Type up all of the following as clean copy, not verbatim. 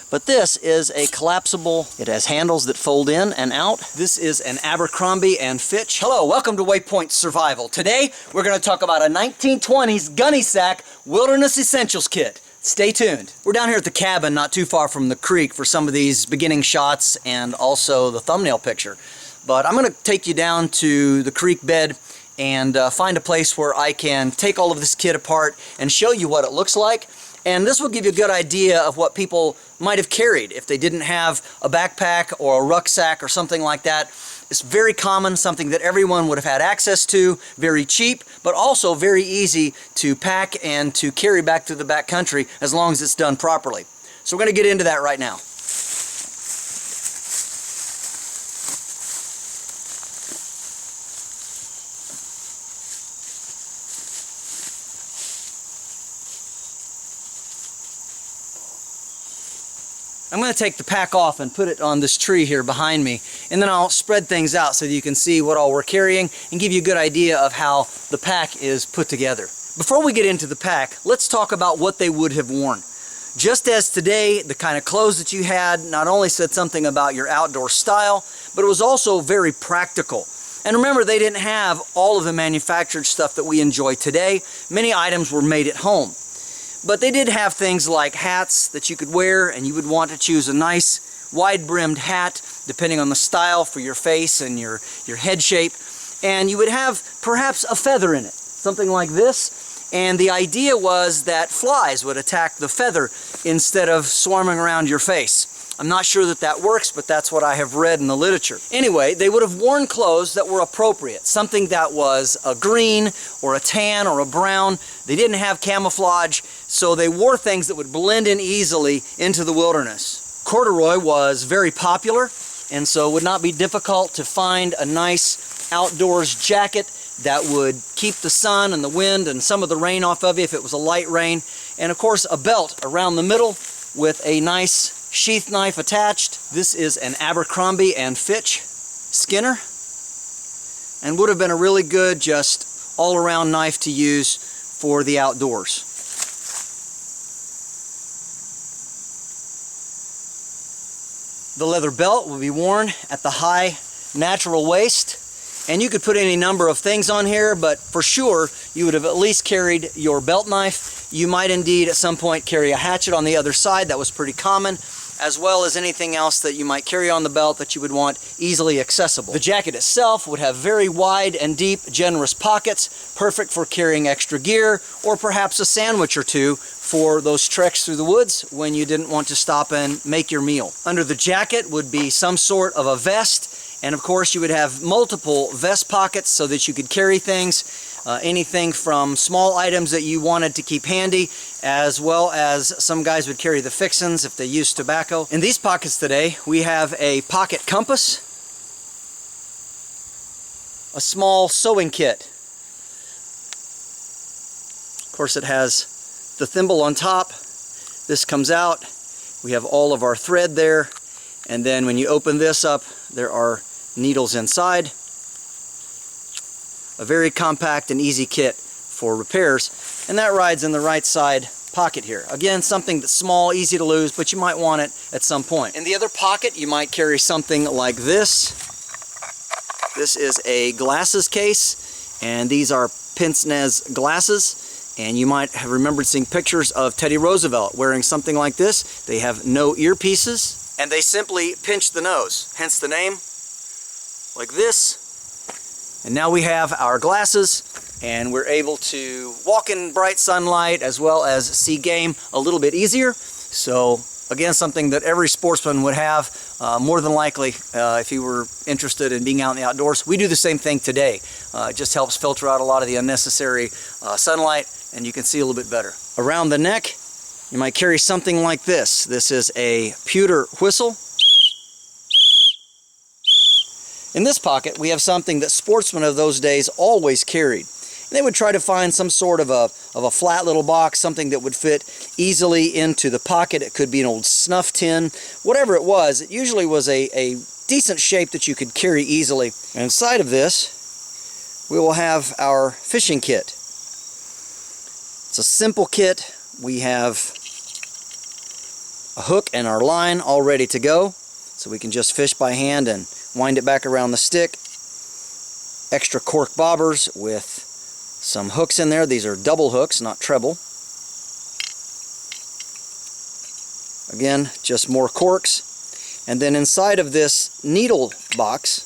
but this is a collapsible. It has handles that fold in and out. This is an Abercrombie and Fitch. Hello, welcome to Waypoint Survival. Today we're going to talk about a 1920s Gunny Sack Wilderness Essentials Kit. Stay tuned. We're down here at the cabin not too far from the creek for some of these beginning shots and also the thumbnail picture. But I'm going to take you down to the creek bed and find a place where I can take all of this kit apart and show you what it looks like. And this will give you a good idea of what people might have carried if they didn't have a backpack or a rucksack or something like that. It's very common, something that everyone would have had access to, very cheap, but also very easy to pack and to carry back to the backcountry as long as it's done properly. So we're going to get into that right now. I'm going to take the pack off and put it on this tree here behind me, and then I'll spread things out so that you can see what all we're carrying and give you a good idea of how the pack is put together. Before we get into the pack, let's talk about what they would have worn. Just as today, the kind of clothes that you had not only said something about your outdoor style, but it was also very practical. And remember, they didn't have all of the manufactured stuff that we enjoy today. Many items were made at home. But they did have things like hats that you could wear, and you would want to choose a nice wide-brimmed hat depending on the style for your face and your head shape. And you would have perhaps a feather in it, something like this. And the idea was that flies would attack the feather instead of swarming around your face. I'm not sure that that works, but that's what I have read in the literature. Anyway, they would have worn clothes that were appropriate, something that was a green or a tan or a brown. They didn't have camouflage, so they wore things that would blend in easily into the wilderness. Corduroy was very popular, and so it would not be difficult to find a nice outdoors jacket that would keep the sun and the wind and some of the rain off of you if it was a light rain. And of course, a belt around the middle with a nice sheath knife attached. This is an Abercrombie and Fitch Skinner, and would have been a really good, just all-around knife to use for the outdoors. The leather belt will be worn at the high natural waist, and you could put any number of things on here, but for sure you would have at least carried your belt knife. You might indeed at some point carry a hatchet on the other side. That was pretty common, as well as anything else that you might carry on the belt that you would want easily accessible. The jacket itself would have very wide and deep, generous pockets, perfect for carrying extra gear, or perhaps a sandwich or two for those treks through the woods when you didn't want to stop and make your meal. Under the jacket would be some sort of a vest, and of course you would have multiple vest pockets so that you could carry things, anything from small items that you wanted to keep handy, as well as some guys would carry the fixins if they used tobacco. In these pockets today, we have a pocket compass, a small sewing kit. Of course, it has the thimble on top. This comes out. We have all of our thread there, and then when you open this up, there are needles inside. A very compact and easy kit for repairs, and that rides in the right side pocket here. Again, something that's small, easy to lose, but you might want it at some point. In the other pocket, you might carry something like this. This is a glasses case, and these are pince-nez glasses, and you might have remembered seeing pictures of Teddy Roosevelt wearing something like this. They have no earpieces, and they simply pinch the nose, hence the name, like this. And now we have our glasses, and we're able to walk in bright sunlight as well as see game a little bit easier. So again, something that every sportsman would have, more than likely, if he were interested in being out in the outdoors. We do the same thing today. It just helps filter out a lot of the unnecessary sunlight, and you can see a little bit better. Around the neck, you might carry something like this. This is a pewter whistle. In this pocket, we have something that sportsmen of those days always carried. And they would try to find some sort of a flat little box, something that would fit easily into the pocket. It could be an old snuff tin, whatever it was. It usually was a decent shape that you could carry easily. And inside of this, we will have our fishing kit. It's a simple kit. We have a hook and our line all ready to go, so we can just fish by hand and wind it back around the stick. Extra cork bobbers with some hooks in there. These are double hooks, not treble. Again, just more corks. And then inside of this needle box,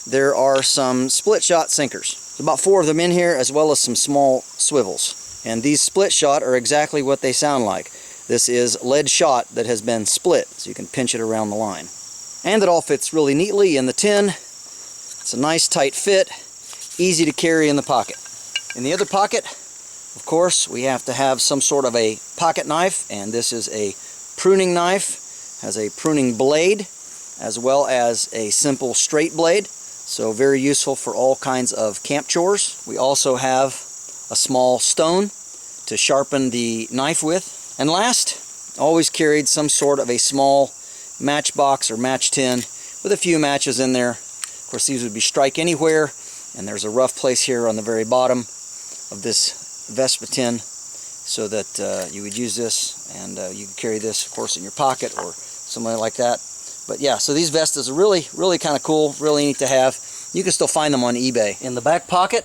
there are some split shot sinkers. There's about 4 of them in here, as well as some small swivels. And these split shot are exactly what they sound like. This is lead shot that has been split, so you can pinch it around the line. And it all fits really neatly in the tin. It's a nice tight fit, easy to carry in the pocket. In the other pocket, of course, we have to have some sort of a pocket knife, and this is a pruning knife. Has a pruning blade as well as a simple straight blade, so very useful for all kinds of camp chores. We also have a small stone to sharpen the knife with. And last, always carried some sort of a small matchbox or match tin with a few matches in there. Of course, these would be strike anywhere, and there's a rough place here on the very bottom of this Vespa tin, so that you would use this, and you can carry this, of course, in your pocket or something like that. But yeah, so these Vestas are really kind of cool, really neat to have. You can still find them on eBay. In the back pocket,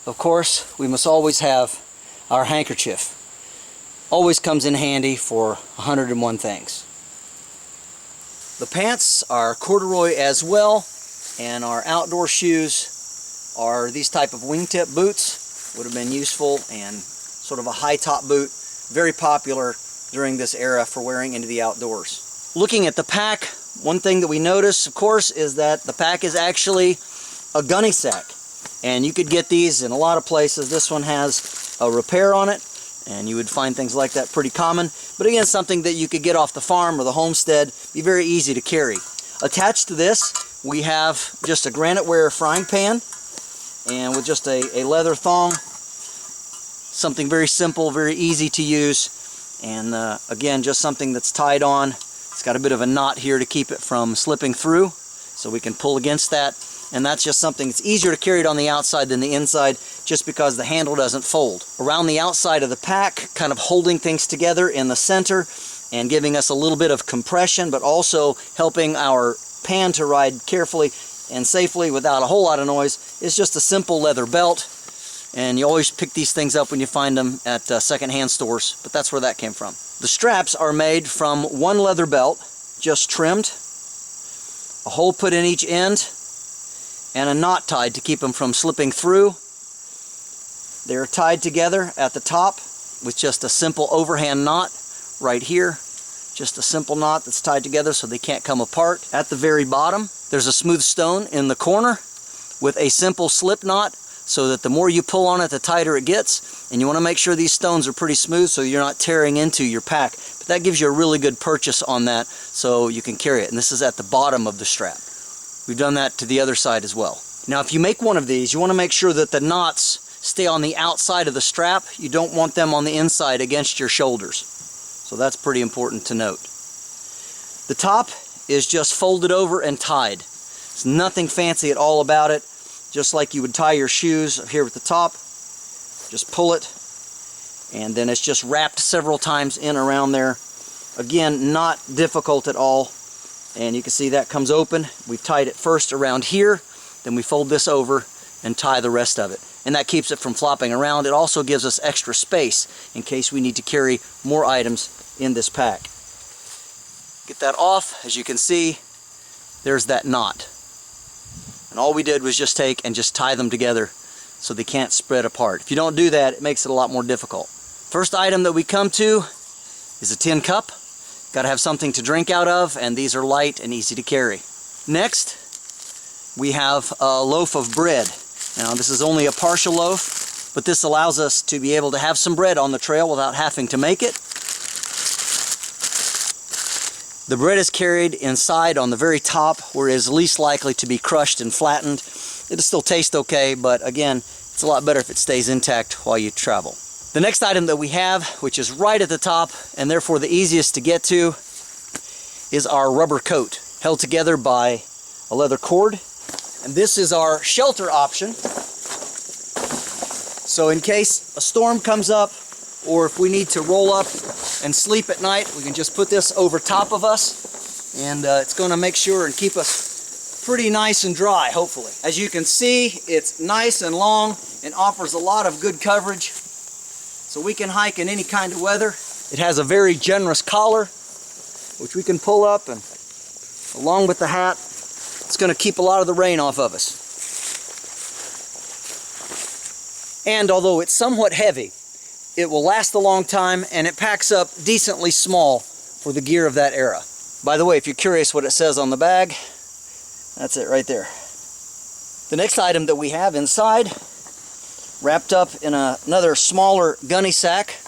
of course, we must always have our handkerchief. Always comes in handy for 101 things. The pants are corduroy as well, and our outdoor shoes are these type of wingtip boots. Would have been useful, and sort of a high top boot, very popular during this era for wearing into the outdoors. Looking at the pack, one thing that we notice, of course, is that the pack is actually a gunny sack, and you could get these in a lot of places. This one has a repair on it, and you would find things like that pretty common. But again, something that you could get off the farm or the homestead, be very easy to carry. Attached to this, we have just a granite ware frying pan, and with just a leather thong. Something very simple, very easy to use, and again, just something that's tied on. It's got a bit of a knot here to keep it from slipping through, so we can pull against that. And that's just something that's easier to carry it on the outside than the inside, just because the handle doesn't fold. Around the outside of the pack, kind of holding things together in the center and giving us a little bit of compression, but also helping our pan to ride carefully and safely without a whole lot of noise, is just a simple leather belt. And you always pick these things up when you find them at secondhand stores, but that's where that came from. The straps are made from one leather belt, just trimmed, a hole put in each end, and a knot tied to keep them from slipping through. They're tied together at the top with just a simple overhand knot right here. Just a simple knot that's tied together so they can't come apart. At the very bottom, there's a smooth stone in the corner with a simple slip knot, so that the more you pull on it, the tighter it gets. And you want to make sure these stones are pretty smooth so you're not tearing into your pack. But that gives you a really good purchase on that, so you can carry it. And this is at the bottom of the strap. We've done that to the other side as well. Now, if you make one of these, you want to make sure that the knots stay on the outside of the strap. You don't want them on the inside against your shoulders. So that's pretty important to note. The top is just folded over and tied. There's nothing fancy at all about it. Just like you would tie your shoes here at the top. Just pull it, and then it's just wrapped several times in around there. Again, not difficult at all. And you can see that comes open. We've tied it first around here, then we fold this over and tie the rest of it. And that keeps it from flopping around. It also gives us extra space in case we need to carry more items in this pack. Get that off. As you can see, there's that knot. And all we did was just take and just tie them together so they can't spread apart. If you don't do that, it makes it a lot more difficult. First item that we come to is a tin cup. Got to have something to drink out of, and these are light and easy to carry. Next, we have a loaf of bread. Now, this is only a partial loaf, but this allows us to be able to have some bread on the trail without having to make it. The bread is carried inside on the very top, where it is least likely to be crushed and flattened. It'll still taste okay, but again, it's a lot better if it stays intact while you travel. The next item that we have, which is right at the top and therefore the easiest to get to, is our rubber coat, held together by a leather cord. And this is our shelter option. So in case a storm comes up, or if we need to roll up and sleep at night, we can just put this over top of us, and it's going to make sure and keep us pretty nice and dry, hopefully. As you can see, it's nice and long and offers a lot of good coverage, so we can hike in any kind of weather. It has a very generous collar, which we can pull up, and along with the hat, it's going to keep a lot of the rain off of us. And although it's somewhat heavy, it will last a long time, and it packs up decently small for the gear of that era. By the way, if you're curious what it says on the bag, that's it right there. The next item that we have inside, wrapped up in another smaller gunny sack,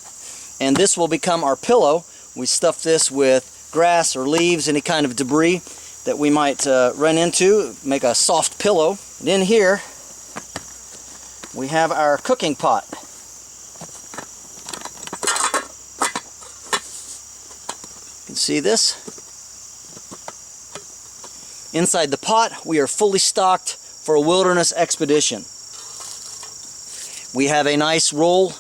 and this will become our pillow. We stuff this with grass or leaves, any kind of debris that we might run into, make a soft pillow. And in here, we have our cooking pot. You can see this. Inside the pot, we are fully stocked for a wilderness expedition. We have a nice roll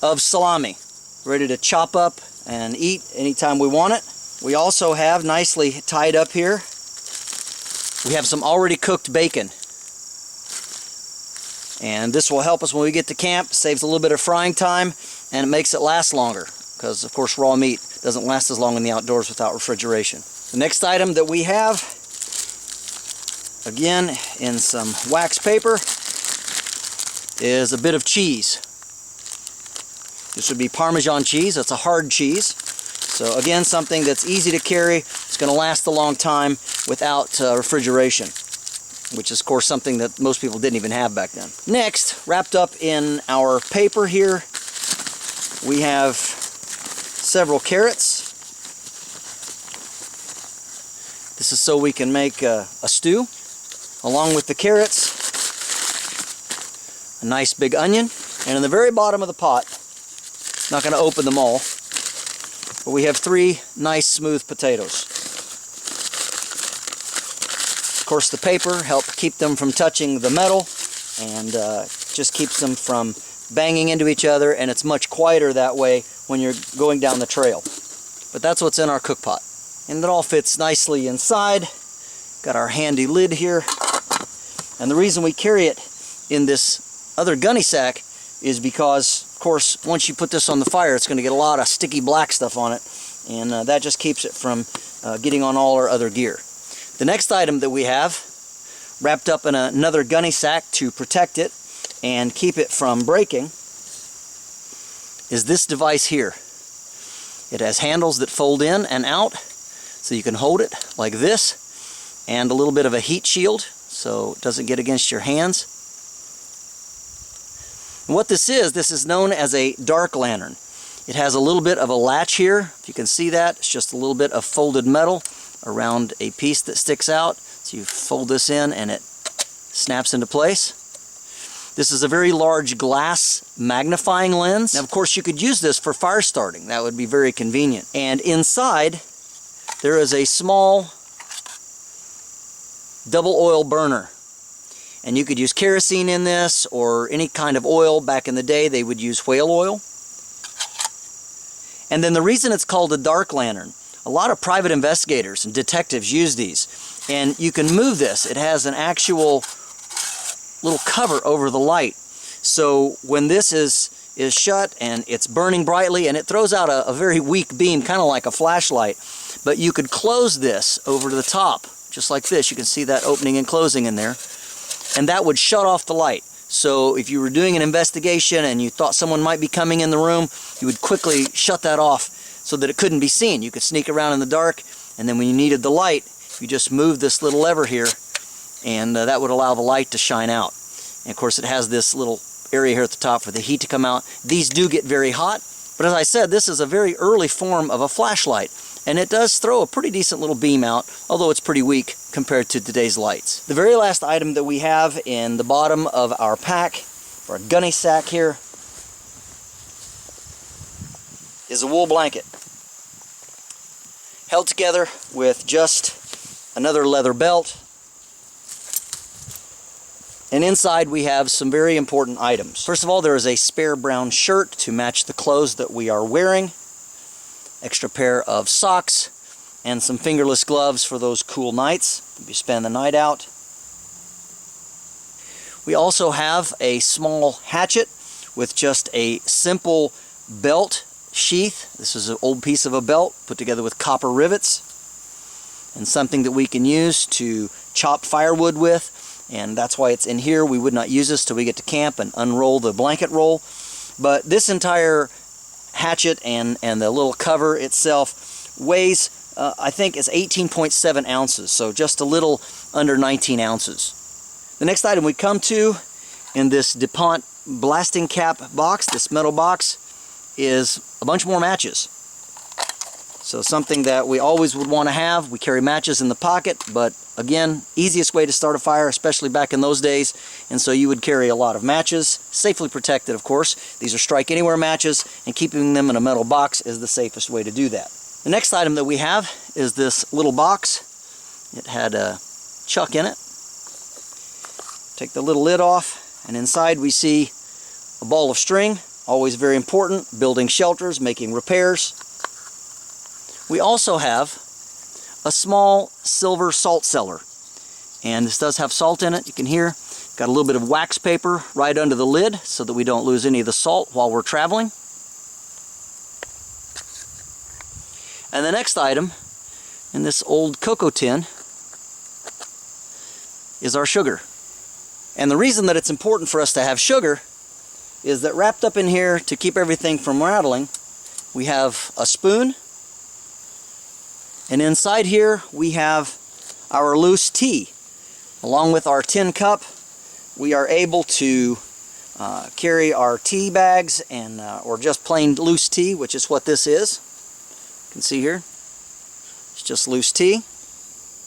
of salami, ready to chop up and eat anytime we want it. We also have, nicely tied up here, we have some already cooked bacon. And this will help us when we get to camp, saves a little bit of frying time, and it makes it last longer, because of course raw meat doesn't last as long in the outdoors without refrigeration. The next item that we have, again in some wax paper, is a bit of cheese. This would be Parmesan cheese. It's a hard cheese. So again, something that's easy to carry. It's going to last a long time without refrigeration, which is of course something that most people didn't even have back then. Next, wrapped up in our paper here, we have several carrots. This is so we can make a stew. Along with the carrots, a nice big onion, and in the very bottom of the pot, not going to open them all, but we have 3 nice smooth potatoes. Of course, the paper helps keep them from touching the metal, and just keeps them from banging into each other, and it's much quieter that way when you're going down the trail. But that's what's in our cook pot. And it all fits nicely inside. Got our handy lid here. And the reason we carry it in this other gunny sack is because, of course, once you put this on the fire, it's going to get a lot of sticky black stuff on it, and that just keeps it from getting on all our other gear. The next item that we have, wrapped up in another gunny sack to protect it and keep it from breaking, is this device here. It has handles that fold in and out, so you can hold it like this, and a little bit of a heat shield so it doesn't get against your hands. And what this is known as a dark lantern. It has a little bit of a latch here. If you can see that, it's just a little bit of folded metal around a piece that sticks out. So you fold this in and it snaps into place. This is a very large glass magnifying lens. Now, of course, you could use this for fire starting. That would be very convenient. And inside, there is a small double oil burner. And you could use kerosene in this, or any kind of oil. Back in the day, they would use whale oil. And then the reason it's called a dark lantern, a lot of private investigators and detectives use these. And you can move this. It has an actual little cover over the light. So when this is shut and it's burning brightly, and it throws out a very weak beam, kind of like a flashlight, but you could close this over to the top, just like this. You can see that opening and closing in there. And that would shut off the light. So if you were doing an investigation and you thought someone might be coming in the room, you would quickly shut that off so that it couldn't be seen. You could sneak around in the dark, and then when you needed the light, you just move this little lever here, and that would allow the light to shine out. And of course, it has this little area here at the top for the heat to come out. These do get very hot, but as I said, this is a very early form of a flashlight, and it does throw a pretty decent little beam out, although it's pretty weak compared to today's lights. The very last item that we have in the bottom of our pack, or a gunny sack here, is a wool blanket, held together with just another leather belt. And inside we have some very important items. First of all, there is a spare brown shirt to match the clothes that we are wearing. extra pair of socks, and some fingerless gloves for those cool nights if you spend the night out. We also have a small hatchet with just a simple belt sheath. This is an old piece of a belt put together with copper rivets, and something that we can use to chop firewood with, and that's why it's in here. We would not use this till we get to camp and unroll the blanket roll. But this entire hatchet and the little cover itself weighs, I think it's 18.7 ounces, so just a little under 19 ounces. The next item we come to in this DuPont blasting cap box, this metal box, is a bunch more matches. So something that we always would want to have. We carry matches in the pocket, but again, easiest way to start a fire, especially back in those days, and so you would carry a lot of matches, safely protected of course. These are strike anywhere matches, and keeping them in a metal box is the safest way to do that. The next item that we have is this little box. It had a chuck in it. Take the little lid off, and inside we see a ball of string, always very important, building shelters, making repairs. We also have a small silver salt cellar, and this does have salt in it. You can hear, got a little bit of wax paper right under the lid so that we don't lose any of the salt while we're traveling. And the next item in this old cocoa tin is our sugar. And the reason that it's important for us to have sugar is that wrapped up in here to keep everything from rattling, we have a spoon, and inside here we have our loose tea. Along with our tin cup, we are able to carry our tea bags and or just plain loose tea, which is what this is. You can see here, it's just loose tea.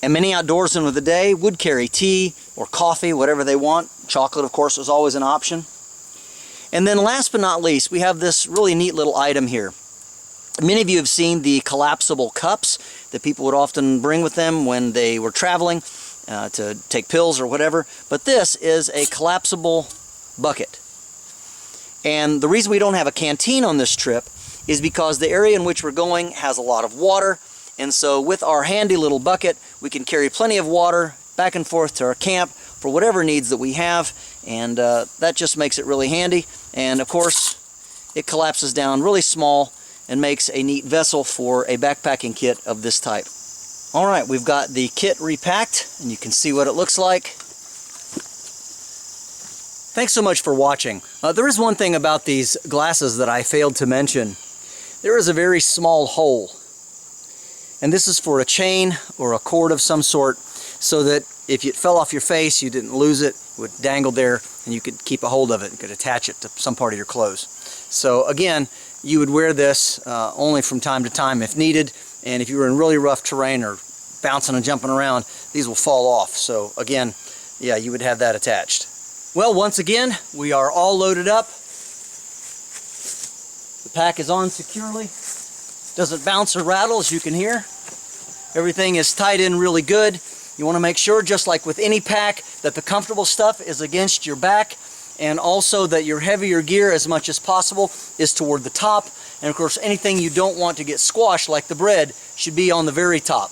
And many outdoorsmen of the day would carry tea or coffee, whatever they want. Chocolate, of course, is always an option. And then last but not least, we have this really neat little item here. Many of you have seen the collapsible cups that people would often bring with them when they were traveling to take pills or whatever. But this is a collapsible bucket. And the reason we don't have a canteen on this trip is because the area in which we're going has a lot of water. And so with our handy little bucket, we can carry plenty of water back and forth to our camp for whatever needs that we have. And that just makes it really handy. And of course, it collapses down really small and makes a neat vessel for a backpacking kit of this type. Alright, we've got the kit repacked, and you can see what it looks like. Thanks so much for watching. There is one thing about these glasses that I failed to mention. There is a very small hole, and this is for a chain or a cord of some sort, so that if it fell off your face, you didn't lose it. It would dangle there, and you could keep a hold of it and could attach it to some part of your clothes. So again, you would wear this only from time to time if needed, and if you were in really rough terrain or bouncing and jumping around, these will fall off. So again, yeah, you would have that attached. Well, once again, we are all loaded up. The pack is on securely. Doesn't bounce or rattle, as you can hear. Everything is tied in really good. You want to make sure, just like with any pack, that the comfortable stuff is against your back, and also that your heavier gear, as much as possible, is toward the top. And of course, anything you don't want to get squashed, like the bread, should be on the very top.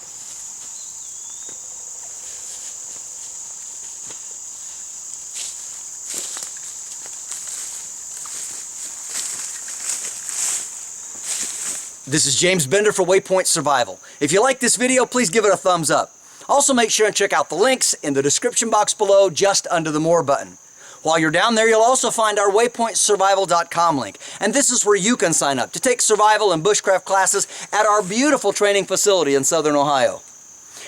This is James Bender for Waypoint Survival. If you like this video, please give it a thumbs up. Also, make sure and check out the links in the description box below, just under the More button. While you're down there, you'll also find our waypointsurvival.com link. And this is where you can sign up to take survival and bushcraft classes at our beautiful training facility in Southern Ohio.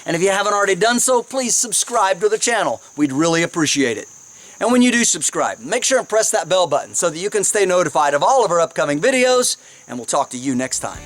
And if you haven't already done so, please subscribe to the channel. We'd really appreciate it. And when you do subscribe, make sure and press that bell button so that you can stay notified of all of our upcoming videos, and we'll talk to you next time.